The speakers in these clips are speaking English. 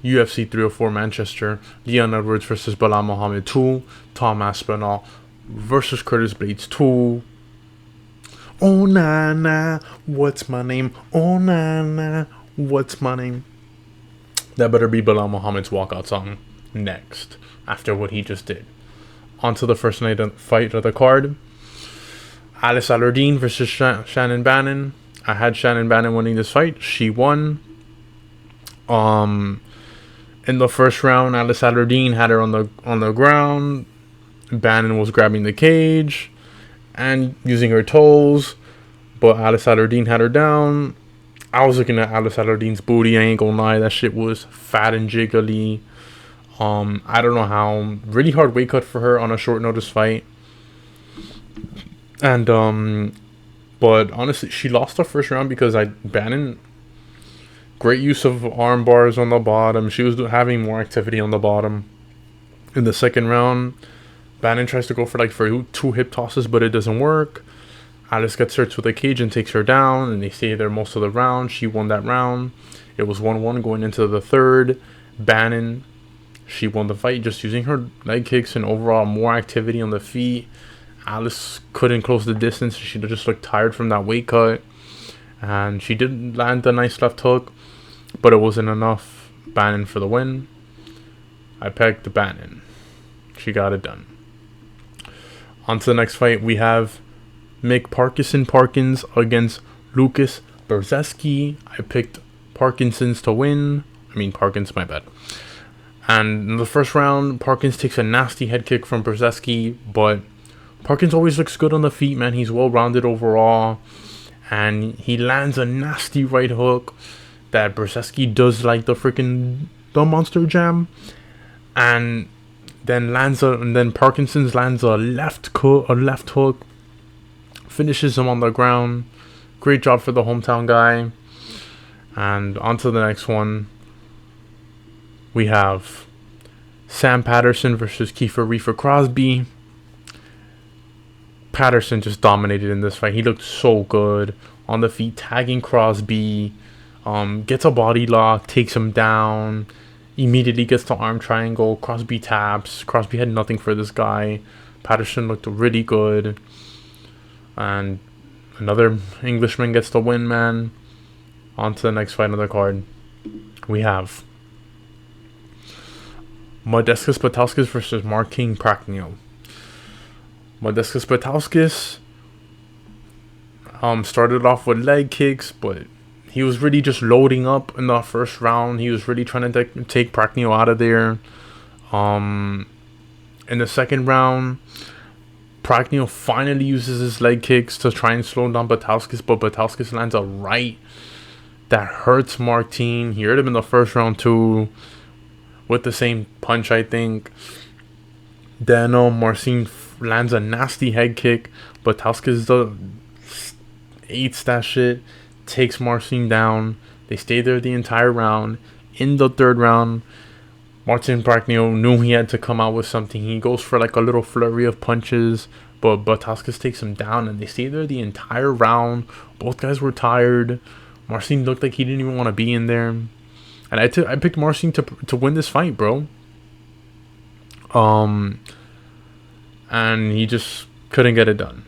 UFC 304 Manchester, Leon Edwards versus Belal Muhammed 2, Tom Aspinall versus Curtis Blades 2. Oh na na, what's my name? Oh na na, what's my name? That better be Belal Muhammad's walkout song next, after what he just did. On to the first night of fight of the card. Alice Allardine versus Shannon Bannon. I had Shannon Bannon winning this fight. She won. In the first round, Alice Allardine had her on the ground. Bannon was grabbing the cage and using her toes, but Alice Allardine had her down. I was looking at Alice Allardine's booty. I ain't gonna lie, that shit was fat and jiggly. I don't know how. Really hard weight cut for her on a short notice fight. And but honestly, she lost the first round because Bannon, great use of arm bars on the bottom. She was having more activity on the bottom. In the second round, Bannon tries to go for two hip tosses, but it doesn't work. Alice gets hurt with a cage and takes her down, and they stay there most of the round. She won that round. It was 1-1 going into the third. Bannon, she won the fight just using her leg kicks and overall more activity on the feet. Alice couldn't close the distance. She just looked tired from that weight cut. And she did land a nice left hook, but it wasn't enough. Bannon for the win. I pegged Bannon. She got it done. On to the next fight. We have Mick Parkins against Lukasz Brzeski. I picked Parkinson's to win. Parkins, my bad. And in the first round, Parkins takes a nasty head kick from Brzeski, but Parkins always looks good on the feet, man. He's well-rounded overall. And he lands a nasty right hook that Brzeski does like the monster jam. And then Parkinson's lands a left hook. Finishes him on the ground. Great job for the hometown guy. And on to the next one. We have Sam Patterson versus Keifer Crosbie. Patterson just dominated in this fight. He looked so good on the feet, tagging Crosbie. Gets a body lock, takes him down. Immediately gets the arm triangle. Crosbie taps. Crosbie had nothing for this guy. Patterson looked really good. And another Englishman gets the win, man. On to the next fight on the card. We have Bukauskas versus Marcin Prachnio. Bukauskas started off with leg kicks, but he was really just loading up in the first round. He was really trying to take Prachnio out of there. In the second round, Prachnio finally uses his leg kicks to try and slow down Bukauskas, but Bukauskas lands a right that hurts Marcin. He hurt him in the first round too, with the same punch, I think. Then Marcin lands a nasty head kick. Bukauskas eats that shit, takes Marcin down. They stay there the entire round. In the third round, Marcin Prachnio knew he had to come out with something. He goes for a little flurry of punches, but Bukauskas takes him down, and they stay there the entire round. Both guys were tired. Marcin looked like he didn't even want to be in there. And I picked Marcin to win this fight, bro. And he just couldn't get it done.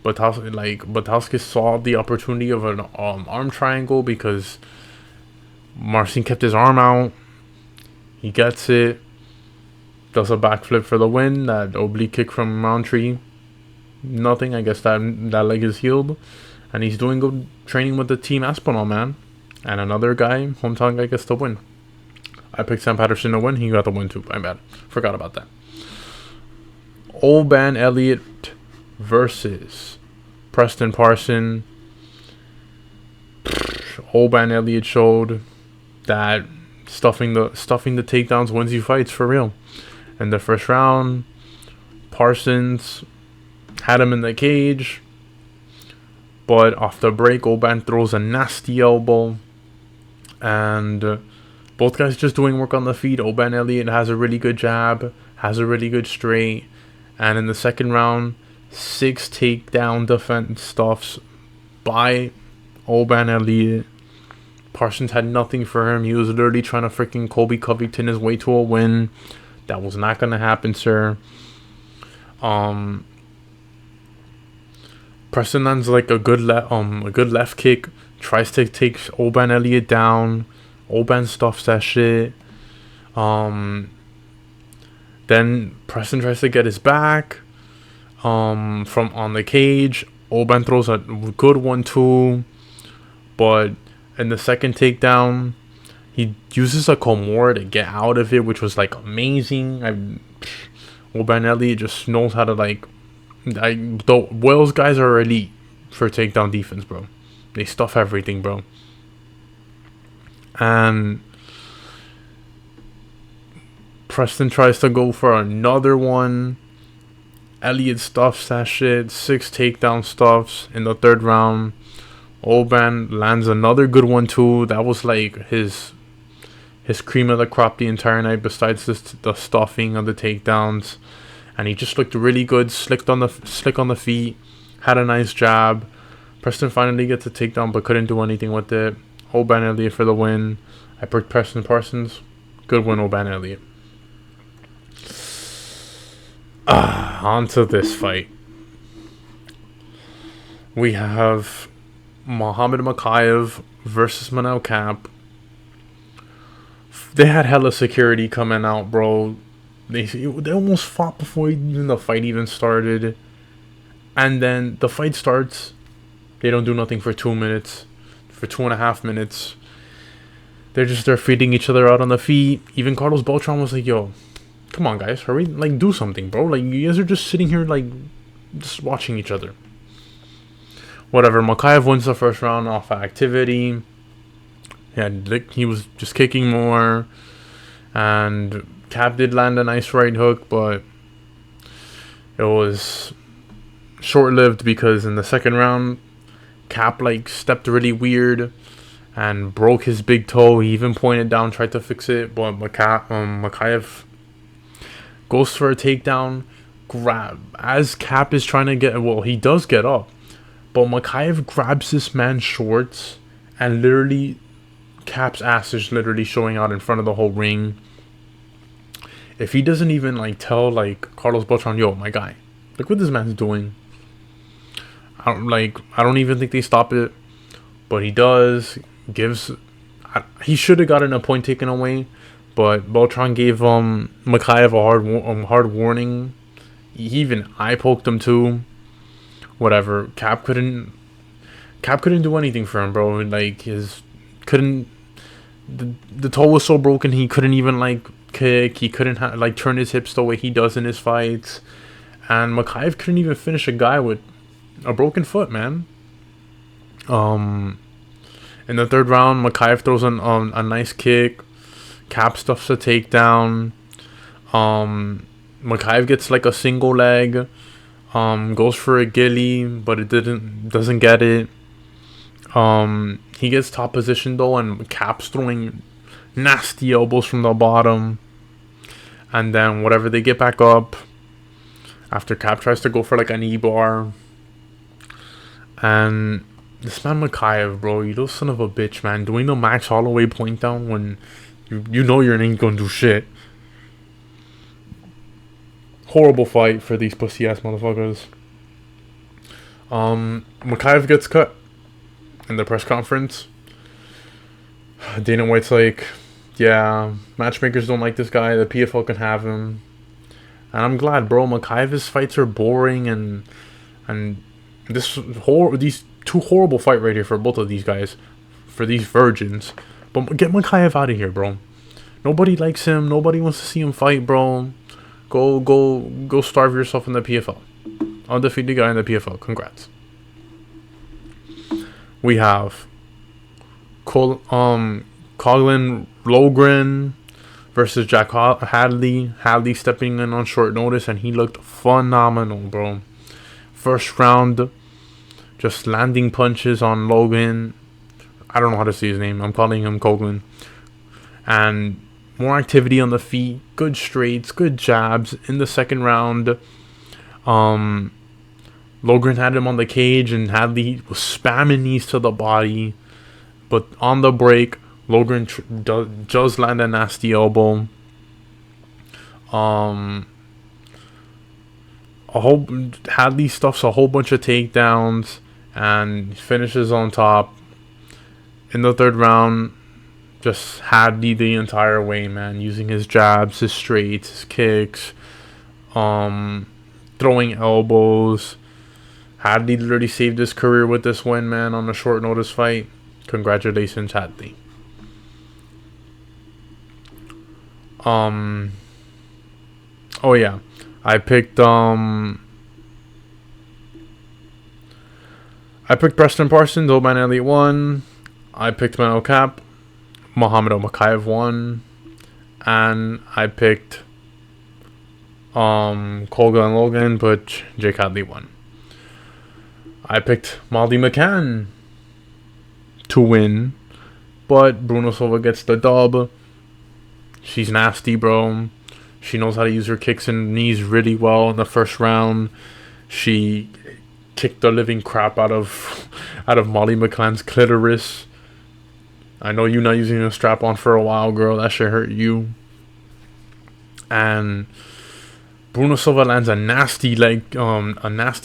Bukauskas saw the opportunity of an arm triangle because Marcin kept his arm out. He gets it. Does a backflip for the win. That oblique kick from Roundtree. Nothing. I guess that leg is healed. And he's doing good training with the team Aspinall, man. And another guy, hometown guy, gets the win. I picked Sam Patterson to win. He got the win too. My bad. Forgot about that. Oban Elliott versus Preston Parson. Oban Elliott showed that stuffing the takedowns wins you fights for real. In the first round, Parsons had him in the cage, but off the break, Oban throws a nasty elbow, and both guys just doing work on the feet. Oban Elliott has a really good jab, has a really good straight, and in the second round, 6 takedown defense stuffs by Oban Elliott. Parsons had nothing for him. He was literally trying to freaking Colby Covington his way to a win. That was not going to happen, sir. Preston lands like a good left kick. Tries to take Oban Elliott down. Oban stuffs that shit. Then Preston tries to get his back. From on the cage. Oban throws a good 1-2. But in the second takedown, he uses a Komora to get out of it, which was like amazing. Oban Elliott just knows how to the Wales guys are elite for takedown defense, bro. They stuff everything, bro. And Preston tries to go for another one. Elliott stuffs that shit. 6 takedown stuffs in the third round. Oban lands another good one too. That was like his cream of the crop the entire night, besides the stuffing of the takedowns. And he just looked really good, slick on the feet, had a nice jab. Preston finally gets a takedown, but couldn't do anything with it. Oban Elliott for the win. I picked Preston Parsons. Good win, Oban Elliott. On to this fight. We have Muhammed Mokaev versus Manel Kape. They had hella security coming out, bro. They almost fought before even the fight even started. And then the fight starts. They don't do nothing for 2 minutes. For 2.5 minutes. They're feeding each other out on the feet. Even Carlos Beltran was like, yo, come on, guys. Hurry. Like, do something, bro. Like, you guys are just sitting here, like, just watching each other. Whatever. Mokaev wins the first round off activity. He was just kicking more. And Kape did land a nice right hook, but it was short-lived because in the second round, Kape stepped really weird and broke his big toe. He even pointed down, tried to fix it, but Mokaev goes for a takedown. As Kape is trying to get, well, he does get up, but Mokaev grabs this man's shorts and literally Kape's ass is literally showing out in front of the whole ring. If he doesn't even tell Carlos Beltran, yo, my guy, look what this man's doing. I don't even think they stop it, but he does. He should have gotten a point taken away, but Beltran gave Mokaev a hard warning. He even eye poked him too. Whatever. Kape couldn't do anything for him, bro. The toe was so broken he couldn't even kick. He couldn't turn his hips the way he does in his fights. And Mokaev couldn't even finish a guy with a broken foot, man. In the third round, Mokaev throws a nice kick. Kape stuffs a takedown. Mokaev gets a single leg. Goes for a ghillie, but it doesn't get it. He gets top position though, and Kape's throwing nasty elbows from the bottom. And then whatever, they get back up after Kape tries to go for a knee bar. And this man Mokaev, bro, you little son of a bitch, man, doing the Max Holloway point down when you know you ain't gonna do shit. Horrible fight for these pussy ass motherfuckers. Mokaev gets cut in the press conference. Dana White's yeah, matchmakers don't like this guy. The PFL can have him. And I'm glad, bro. Mokaev's fights are boring, and these two horrible fight right here for both of these guys, for these virgins. But get Mokaev out of here, bro. Nobody likes him. Nobody wants to see him fight, bro. Go starve yourself in the PFL. Undefeated guy in the PFL. Congrats. We have Caolan Loughran versus Jack Hadley. Hadley stepping in on short notice, and he looked phenomenal, bro. First round, just landing punches on Loughran. I don't know how to say his name. I'm calling him Caolan. And more activity on the feet. Good straights, good jabs. In the second round, Loughran had him on the cage, and Hadley was spamming knees to the body. But on the break, Loughran does land a nasty elbow. Hadley stuffs a whole bunch of takedowns and finishes on top. In the third round, just Hadley the entire way, man, using his jabs, his straights, his kicks, throwing elbows. Hadley literally saved his career with this win, man, on a short notice fight. Congratulations, Hadley. Oh yeah, I picked Preston Parsons. Oban Elliott won. I picked Manel Cape. Muhammed Mokaev won. And I picked Caolan Loughran, but Jake Hadley won. I picked McCann to win, but Bruno Silva gets the dub. She's nasty, bro. She knows how to use her kicks and knees really well in the first round. She kicked the living crap out of Molly McCann's clitoris. I know you're not using a strap on for a while, girl. That shit hurt you. And Bruno Silva lands a nasty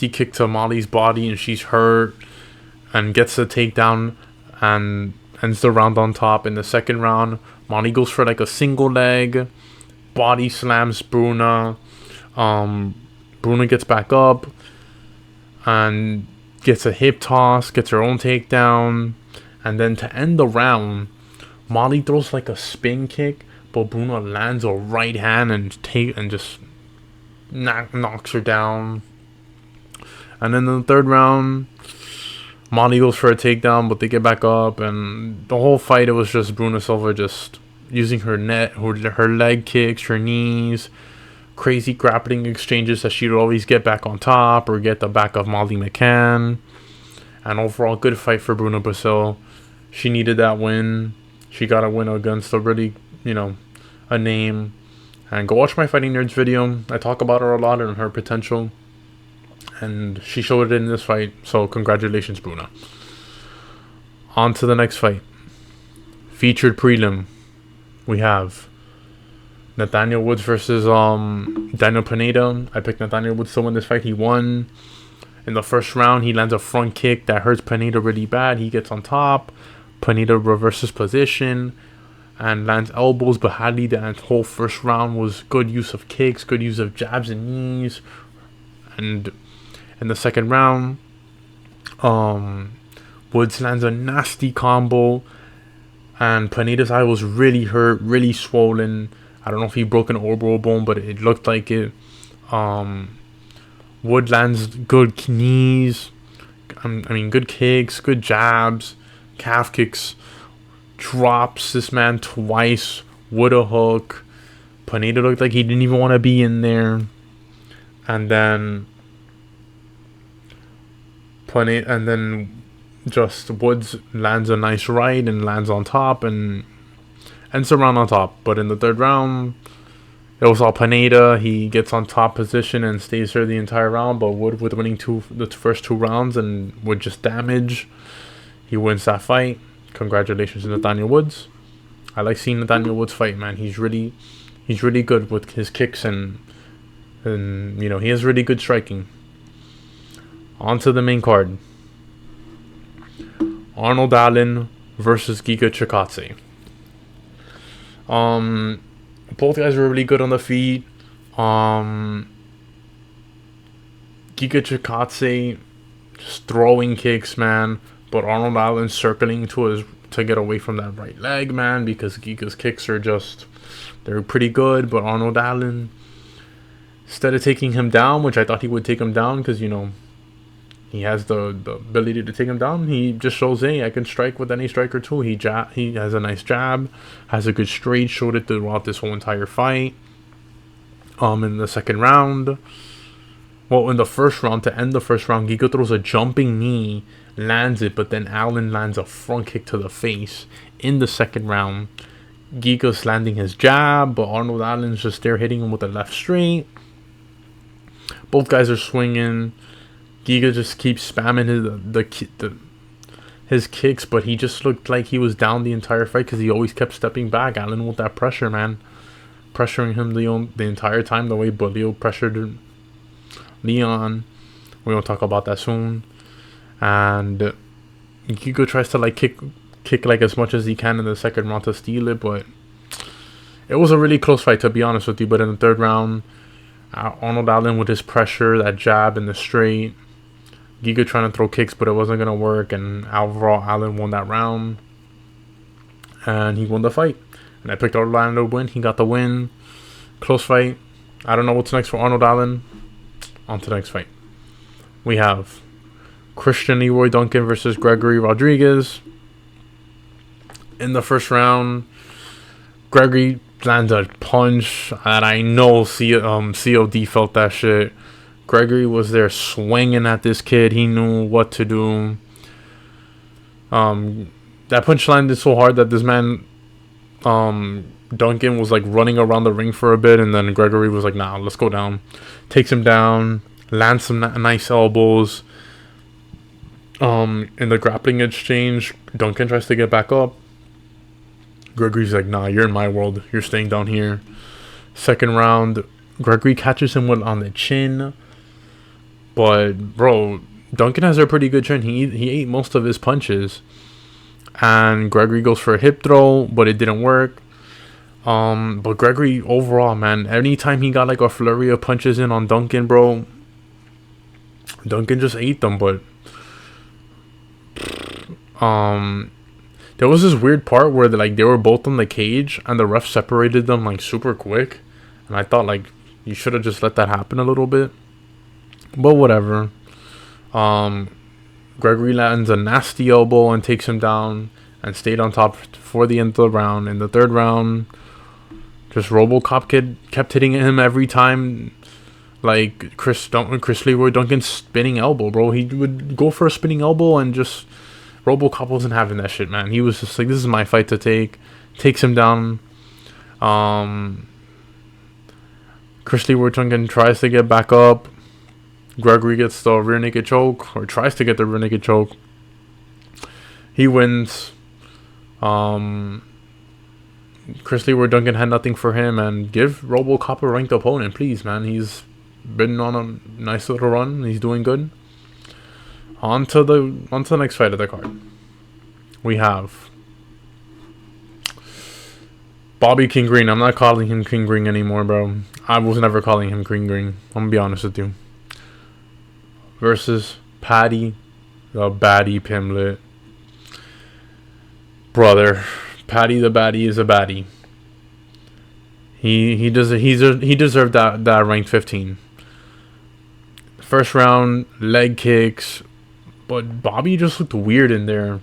kick to Molly's body, and she's hurt, and gets the takedown and ends the round on top. In the second round, Molly goes for like a single leg, body slams Bruna. Bruna gets back up and gets a hip toss, gets her own takedown, and then to end the round, Molly throws like a spin kick, but Bruna lands a right hand and just knocks her down. And then in the third round, Molly goes for a takedown, but they get back up, and the whole fight, it was just Bruno Silva just using her leg kicks, her knees, crazy grappling exchanges that she would always get back on top or get the back of Molly McCann. And overall, good fight for Bruna Brasil. She needed that win. She got a win against a really, a name. And go watch my Fighting Nerds video. I talk about her a lot and her potential. And she showed it in this fight. So congratulations, Bruna. On to the next fight. Featured prelim. We have Nathaniel Woods versus Daniel Pineda. I picked Nathaniel Woods to win this fight. He won. In the first round, he lands a front kick that hurts Pineda really bad. He gets on top. Pineda reverses position and lands elbows, but Hadley, that whole first round was good use of kicks, good use of jabs and knees. And in the second round, Woods lands a nasty combo, and Pineda's eye was really hurt, really swollen. I don't know if he broke an orbital bone, but it looked like it. Wood lands good knees, good kicks, good jabs, calf kicks, drops this man twice, Wood a hook. Pineda looked like he didn't even want to be in there. And then just Woods lands a nice right and lands on top and ends the round on top. But in the third round, it was all Pineda. He gets on top position and stays there the entire round. But Wood, with winning the first two rounds and with just damage, he wins that fight. Congratulations to Nathaniel Woods. I like seeing Nathaniel Woods fight, man. He's really good with his kicks and he has really good striking. On to the main card. Ardelean versus Giga Chikadze. Both guys are really good on the feet. Giga Chikadze just throwing kicks, man. But Ardelean circling to get away from that right leg, man, because Giga's kicks are they're pretty good. But Ardelean, instead of taking him down, which I thought he would take him down because, he has the ability to take him down, he just shows, hey, I can strike with any striker too. He has a nice jab, has a good straight, showed it throughout this whole entire fight. In the second round, in the first round, to end the first round, Giga throws a jumping knee, lands it, but then Allen lands a front kick to the face. In the second round, Giga's landing his jab, but Ardelean's just there hitting him with a left straight. Both guys are swinging. Giga just keeps spamming his kicks, but he just looked like he was down the entire fight because he always kept stepping back. Allen with that pressure, man. Pressuring him the entire time, the way Belal pressured Leon. We will talk about that soon. And Giga tries to like kick like as much as he can in the second round to steal it, but it was a really close fight, to be honest with you. But in the third round, Arnold Allen with his pressure, that jab and the straight, Giga trying to throw kicks, but it wasn't gonna work, and overall Allen won that round, and he won the fight. And I picked Arnold to win. He got the win. Close fight. I don't know what's next for Arnold Allen. On to the next fight. We have Christian Leroy Duncan versus Gregory Rodriguez. In the first round, Gregory lands a punch, and I know COD felt that shit. Gregory was there swinging at this kid. He knew what to do. That punch landed so hard that this man, Duncan, was like running around the ring for a bit, and then Gregory was like, nah, let's go down. Takes him down, lands some nice elbows. In the grappling exchange, Duncan tries to get back up. Gregory's like, nah, you're in my world. You're staying down here. Second round, Gregory catches him on the chin. But, bro, Duncan has a pretty good chin. He ate most of his punches. And Gregory goes for a hip throw, but it didn't work. But Gregory, overall, man, anytime he got like a flurry of punches in on Duncan, bro, Duncan just ate them. But there was this weird part where they were both on the cage and the ref separated them like super quick, and I thought like you should have just let that happen a little bit, but whatever. Gregory lands a nasty elbow and takes him down and stayed on top for the end of the round. In the third round, just RoboCop kid kept hitting him every time. Like Chris Leroy Duncan's spinning elbow, bro. He would go for a spinning elbow and just RoboCop wasn't having that shit, man. He was just like, this is my fight to take. Takes him down. Chris Leroy Duncan tries to get back up. Gregory gets the rear naked choke, or tries to get the rear naked choke. He wins. Chris Leroy Duncan had nothing for him, and give RoboCop a ranked opponent, please, man. He's been on a nice little run. He's doing good. On to the next fight of the card. We have Bobby King Green. I'm not calling him King Green anymore, bro. I was never calling him King Green. I'm gonna be honest with you. Versus Paddy, the baddie Pimblett. Brother, Paddy the baddie is a baddie. He deserved that ranked 15. First round, leg kicks, but Bobby just looked weird in there.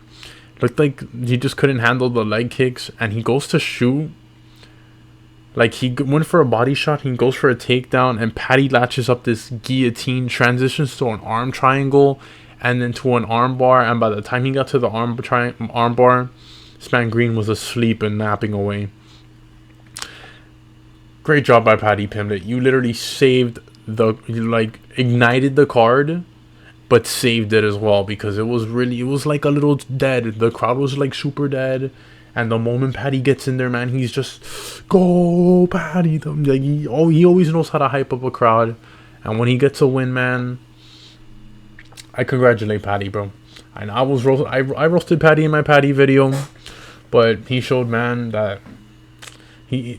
Looked like he just couldn't handle the leg kicks, and he goes to shoot. Like, he went for a body shot, he goes for a takedown, and Paddy latches up this guillotine, transitions to an arm triangle, and then to an arm bar, and by the time he got to the arm bar, Span Green was asleep and napping away. Great job by Paddy Pimblett. You literally saved ignited the card, but saved it as well, because it was like a little dead. The crowd was like super dead. And the moment Paddy gets in there, man, he's just, go Paddy. Like, he always knows how to hype up a crowd. And when he gets a win, man, I congratulate Paddy, bro. And I roasted Paddy in my Paddy video, but he showed, man, that I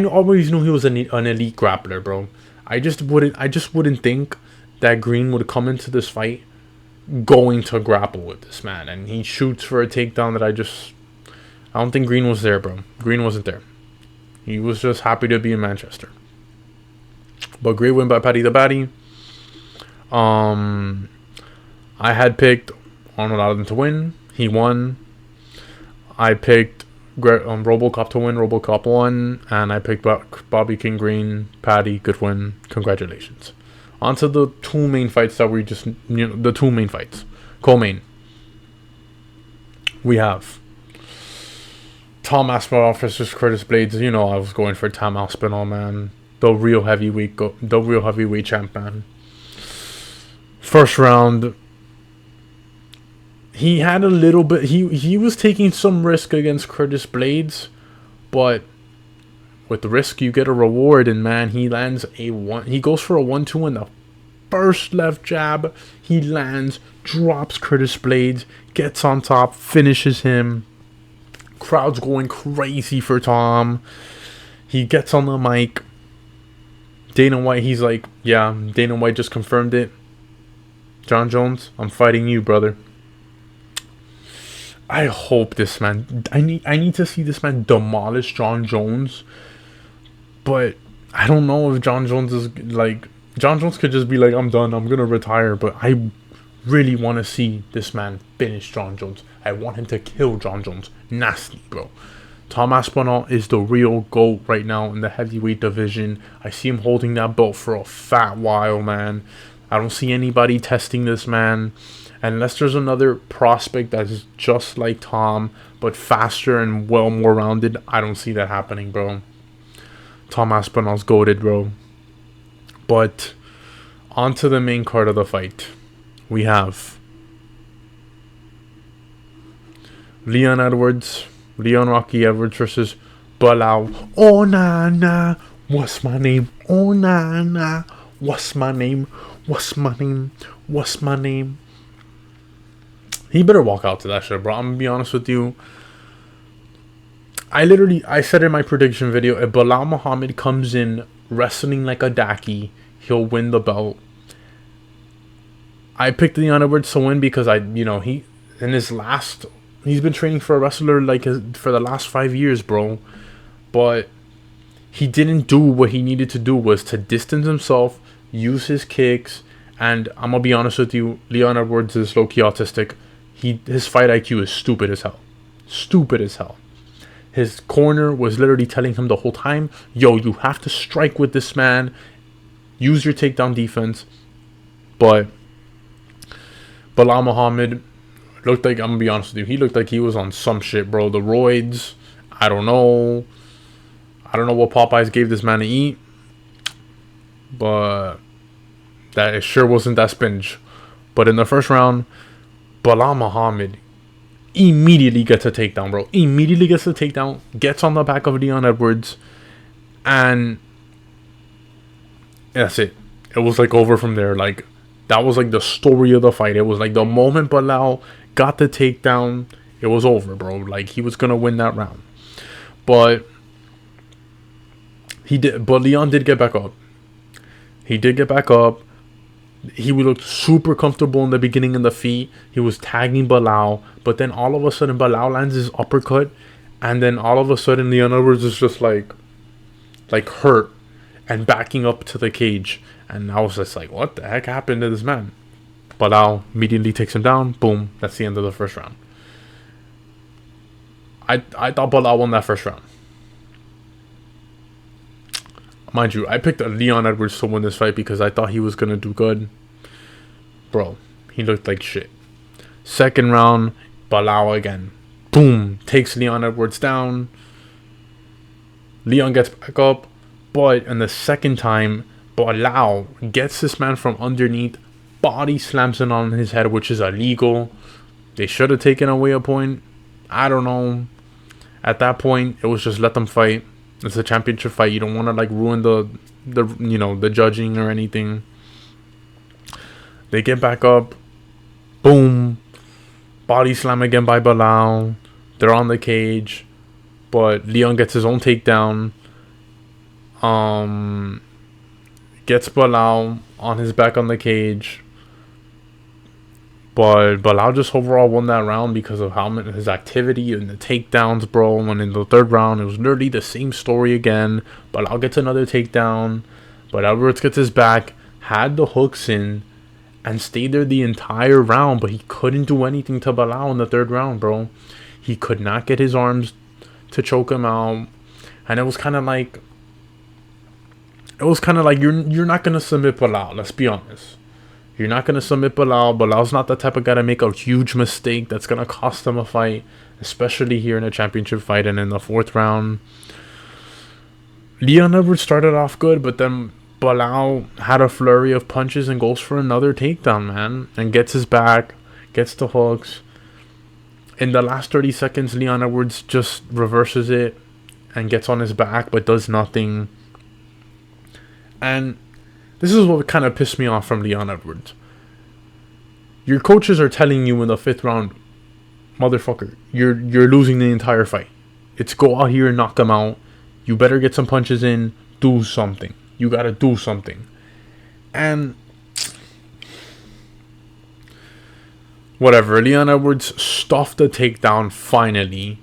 always knew he was an elite grappler, bro. I just wouldn't think that Green would come into this fight going to grapple with this man. And he shoots for a takedown that I don't think Green was there, bro. Green wasn't there. He was just happy to be in Manchester. But great win by Paddy the baddie. I had picked Arnold Allen to win. He won. I picked RoboCop to win. RoboCop won. And I picked Bobby King Green. Paddy, good win. Congratulations. On to the two main fights that we just... the two main fights. Co-main. We have Tom Aspinall versus Curtis Blades. I was going for Tom Aspinall, man. The real heavyweight champ, man. First round, he had a little bit. He was taking some risk against Curtis Blades, but with the risk you get a reward. And man, he lands a one. He goes for a 1-2 in the first left jab. He lands, drops Curtis Blades, gets on top, finishes him. Crowd's going crazy for Tom. He gets on the mic. Dana White, he's like, yeah, Dana White just confirmed it. Jon Jones, I'm fighting you, brother. I hope this man, I need to see this man demolish Jon Jones. But I don't know if Jon Jones is like, Jon Jones could just be like, I'm done, I'm gonna retire. But I really want to see this man finish Jon Jones. I want him to kill Jon Jones. Nasty, bro. Tom Aspinall is the real GOAT right now in the heavyweight division. I see him holding that belt for a fat while, man. I don't see anybody testing this man. Unless there's another prospect that's just like Tom, but faster and well more rounded, I don't see that happening, bro. Tom Aspinall's goated, bro. But on to the main card of the fight. We have Leon Rocky Edwards versus Belal. Oh, nah. What's my name? Oh, nah. What's my name? He better walk out to that shit, bro. I'm gonna be honest with you. I said in my prediction video, if Belal Muhammed comes in wrestling like a Daki, he'll win the belt. I picked Leon Edwards to win because he's been training for a wrestler for the last 5 years, bro. But he didn't do what he needed to do, was to distance himself, use his kicks, and I'm gonna be honest with you, Leon Edwards is low-key autistic. His fight IQ is stupid as hell. His corner was literally telling him the whole time, yo, you have to strike with this man, use your takedown defense. But Belal Muhammed looked like, I'm gonna be honest with you, he looked like he was on some shit, bro. The roids, I don't know what Popeyes gave this man to eat, but that it sure wasn't that spinach. But in the first round, Belal Muhammed immediately gets a takedown, bro. Gets on the back of Leon Edwards, and that's it. It was like over from there. Like, that was like the story of the fight. It was like the moment Belal got the takedown, it was over, bro. Like, he was gonna win that round. But Leon did get back up. He looked super comfortable in the beginning in the feet. He was tagging Belal, but then all of a sudden Belal lands his uppercut, and then all of a sudden Leon Edwards is just like hurt and backing up to the cage. And I was just like, what the heck happened to this man? Belal immediately takes him down. Boom. That's the end of the first round. I thought Belal won that first round. Mind you, I picked Leon Edwards to win this fight because I thought he was going to do good. Bro, he looked like shit. Second round, Belal again. Boom. Takes Leon Edwards down. Leon gets back up. But in the second time, Belal gets this man from underneath. Body slams it on his head, which is illegal. They should have taken away a point. I don't know. At that point, it was just let them fight. It's a championship fight. You don't want to ruin the judging or anything. They get back up. Boom. Body slam again by Belal. They're on the cage. But Leon gets his own takedown. Gets Belal on his back on the cage. But Belal just overall won that round because of his activity and the takedowns, bro. And in the third round, it was literally the same story again. Belal gets another takedown. But Edwards gets his back, had the hooks in, and stayed there the entire round. But he couldn't do anything to Belal in the third round, bro. He could not get his arms to choke him out. And it was kind of like... you're not going to submit Belal, let's be honest. You're not going to submit Belal. Belal's not the type of guy to make a huge mistake that's going to cost him a fight, especially here in a championship fight. And in the fourth round, Leon Edwards started off good, but then Belal had a flurry of punches and goes for another takedown, man. And gets his back, gets the hooks. In the last 30 seconds, Leon Edwards just reverses it and gets on his back, but does nothing. And this is what kind of pissed me off from Leon Edwards. Your coaches are telling you in the 5th round, motherfucker, you're losing the entire fight. It's go out here and knock him out. You better get some punches in. Do something. You gotta do something. And whatever. Leon Edwards stuffed the takedown finally.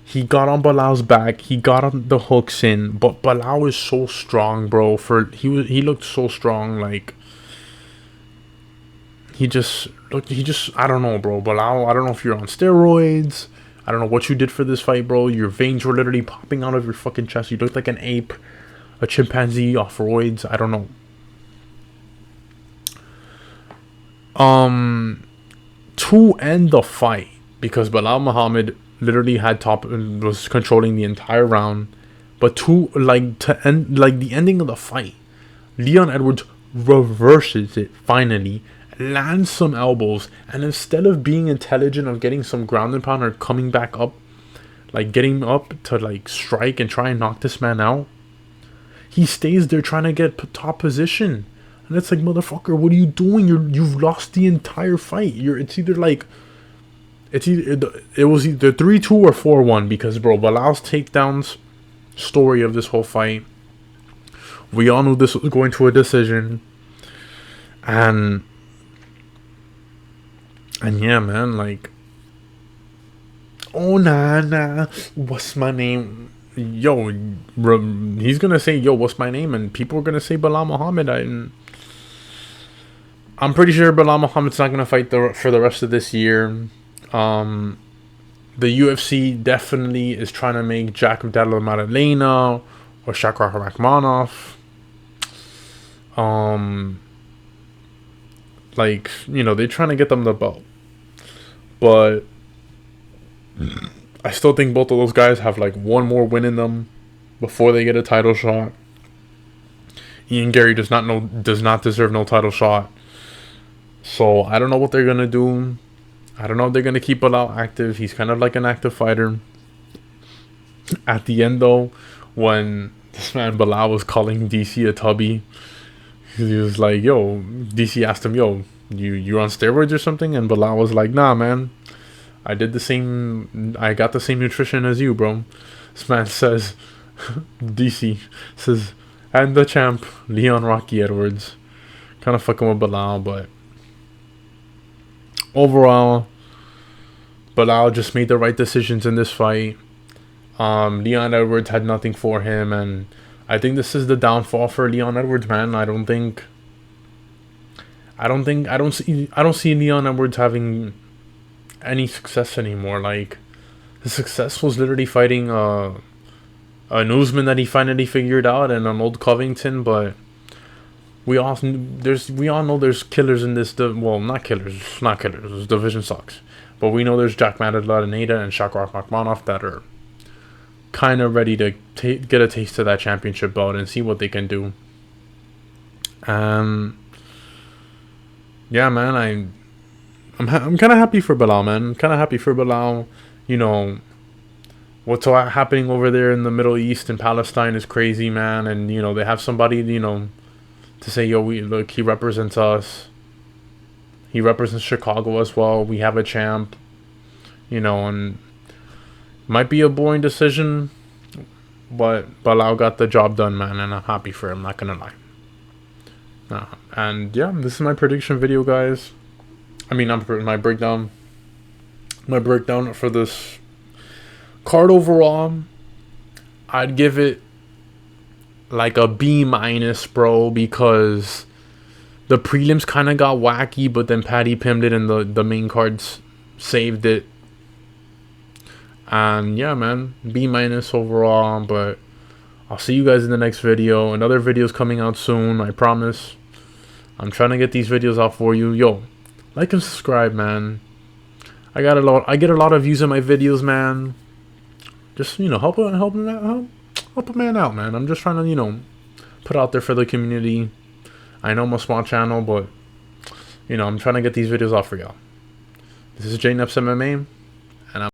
He got on Belal's back. He got on the hooks in. But Belal is so strong, bro. He looked so strong. Like, he just I don't know, bro. Belal, I don't know if you're on steroids. I don't know what you did for this fight, bro. Your veins were literally popping out of your fucking chest. You looked like an ape, a chimpanzee off roids. I don't know. To end the fight, because Belal Muhammad literally was controlling the entire round, but to end the ending of the fight, Leon Edwards reverses it finally, lands some elbows, and instead of being intelligent of getting some ground and pound or coming back up, like getting up to like strike and try and knock this man out, he stays there trying to get top position. And it's like, motherfucker, what are you doing? You've lost the entire fight. It was either 3-2 or 4-1, because, bro, Belal's takedowns story of this whole fight, we all knew this was going to a decision. And yeah, man, like, oh, nah, what's my name? Yo, he's gonna say, yo, what's my name? And people are gonna say Belal Muhammad. I'm pretty sure Belal Muhammad's not gonna fight for the rest of this year. The UFC definitely is trying to make Jack Della Maddalena or Shakur Rakhmonov. Like, you know, they're trying to get them the belt. But I still think both of those guys have like one more win in them before they get a title shot. Ian Gary does not deserve no title shot. So I don't know what they're gonna do. I don't know if they're gonna keep Belal active. He's kind of like an active fighter. At the end though, when this man Belal was calling DC a tubby, he was like, yo, DC asked him, yo, you on steroids or something? And Belal was like, nah, man, I got the same nutrition as you, bro. This man says, DC says, and the champ, Leon Rocky Edwards. Kind of fucking with Belal, but overall, Belal just made the right decisions in this fight. Leon Edwards had nothing for him, and I think this is the downfall for Leon Edwards, man. I don't see Leon Edwards having any success anymore. Like, his success was literally fighting a newsman that he finally figured out, and an old Covington. But we all know there's killers in this. Well, not killers. This division sucks. But we know there's Jack Maddalena and Shakur Rakhmonov that are kind of ready to get a taste of that championship belt and see what they can do. Yeah, man, I'm kind of happy for Belal, man. I'm kind of happy for Belal. You know, what's happening over there in the Middle East and Palestine is crazy, man. And, you know, they have somebody, you know, to say, yo, look, he represents us. He represents Chicago as well. We have a champ. You know, and might be a boring decision, but Belal got the job done, man. And I'm happy for him, not going to lie. And yeah, this is my prediction video, guys. I mean, my breakdown. My breakdown for this card overall, I'd give it like a B-, bro, because the prelims kind of got wacky, but then Paddy Pimblett and the main cards saved it. And yeah, man, B- overall, but I'll see you guys in the next video. Another video's coming out soon, I promise. I'm trying to get these videos out for you. Yo, like and subscribe, man. I get a lot of views on my videos, man. Just, you know, help a man out, man. I'm just trying to, you know, put out there for the community. I know I'm a small channel, but, you know, I'm trying to get these videos out for y'all. This is JNF's MMA, and I'm